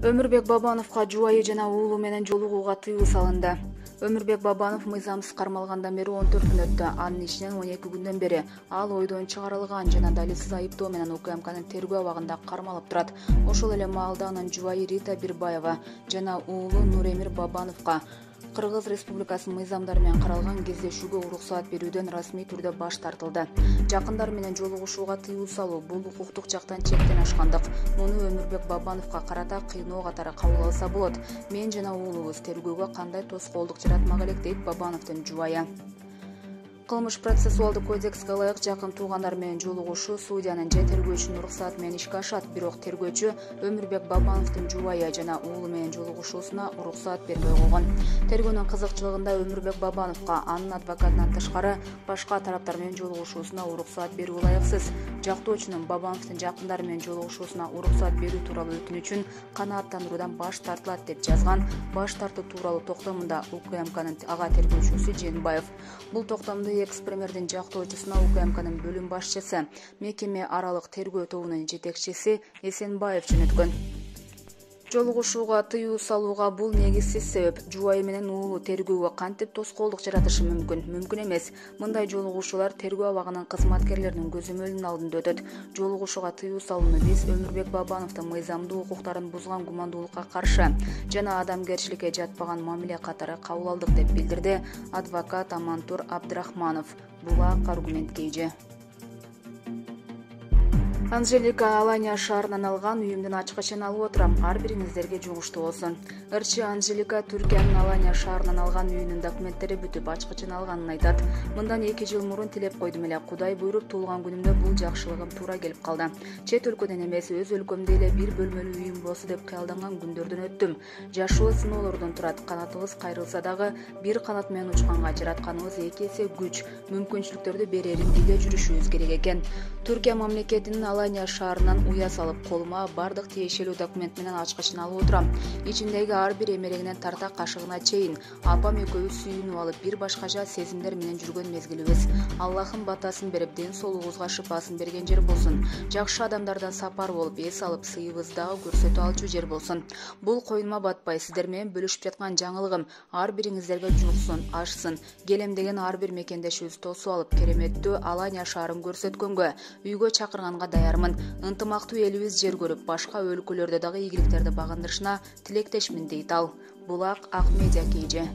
Өмүрбек Бабановго жубайы жана уулу менен жолугууга тыюу салынды. Өмүрбек Бабанов мыйзамсыз кармалгандан бери 14 күн өттү. Анын ичинен 12 күндөн бери ал ойдон чыгарылган жана далилсиз айыптоо менен УКМКнын тергөө абагында кармалып турат. Ошол эле маалда анын жубайы Рита Бирбаева жана уулу Нуремир Бабановго Кыргыз Республикасынын мыйзамдары менен каралган кездешүүгө уруксаат берүүдөн расмий түрдө баш тартылды. Жакындар менен жолугушууга тыюу салуу бул укуктук жактан чектен ашкандык. Муну Өмүрбек Бабановго карата кыйноо катары кабыл алса болот. Мен жана уулубуз тергөөгө кандай тоскоолдук жаратмак элек, дейт Бабановдун жубайы. Кылмыш процессуалдык кодекске ылайык жакын туугандар менен жолугушуу судьянын же тергөөчүнүн уруксаты менен ишке ашат. Бирок тергөөчү Өмүрбек Бабановдун жубайы жана уулу менен жолугушуусуна уруксаат бербей койгон. Тергөөнүн кызыкчылыгында Өмүрбек Бабановго анын адвокатынан тышкары башка тараптар менен жолугушуусуна уруксаат берүү ылайыксыз. Жактоочунун Бабановдун жакындары менен жолугушуусуна уруксаат берүү тууралуу өтүнүчүн канааттандыруудан баш тартылат деп жазган баш тартуу тууралуу токтомунда УКМКнын ага тергөөчүсү Жээнбаев. Бул токтомду экс-премьердин жактоочусуна УКМКнын бөлүм башчысы, мекеме аралык тергөө тобунун жетекчиси Эсенбаев жөнөткөн. Жолугушууга тыюу салууга бул негизсиз себеп. Жубайы менен уулу тергөөгө кантип тоскоолдук жаратышы мүмкүн? Мүмкүн эмес. Мындай жолугушуулар тергөө абагынын кызматкерлеринин көзөмөлүнүн алдында өтөт. Жолугушууга тыюу салууну биз Өмүрбек Бабановдун мыйзамдуу укуктарын бузган гумандуулукка каршы жана адамгерчиликке жатпаган мамиле катары кабыл алдык деп билдирди адвокат Амантур Абдрахманов. Булак аргумент кейже. Анжелика Алания шаарынан алган үйүмдүн ачкычын алып отурам. Ар бириңиздерге жугуштуу болсун. Ырчы Анжелика Түркиянын Алания шаарынан алган үйүнүн документтери бүтүп ачкычын алганын айтат. Мындан 2 жыл мурун тилеп койдум эле. Кудай буйруп туулган күнүмдө бул жакшылыгым туура келип калды. Чет өлкөдөн эмес, өз өлкөмдө эле бир бөлмөлүү үйүм болсо деп кыялданган күндөрдөн өттүм. Жашоо сыноолордон турат. Канатыбыз кайрылса дагы бир канат менен учканга жаратканыбыз 2 эсе күч, мүмкүнчүлүктөрдү берерин биле жүрүшүбүз керек экен. Түркия мамлекетинин Алания шаарынан уя салып, колума бардык тиешелүү документ менен ачкычын алып отурам. Ичиндеги ар бир эмерегинен тарта кашыгына чейин апам экөөбүз сүйүнүп алып бир башкача сезимдер менен жүргөн мезгилибиз. Аллахым батасын берип, ден соолугубузга шыпасын берген жер болсун. Жакшы адамдардан сапар болуп, эс алып, сыйыбызды дагы көрсөтө алчу жер болсун. Бул коюнума батпай, сиздер менен бөлүшүп жаткан жаңылыгым ар бириңиздерге жуксын, ашсын. Келем деген ар бир мекендешибиз тосуп алып, кереметтүү Алания шаарын көрсөткөнгө, үйгө чакырганга даярмын. Ынтымактуу элибиз жер көрүп, башка өлкөлөрдө дагы ийгиликтерди багындырышына тилектешмин, дейт ал. Булак Ак Медиа кейже.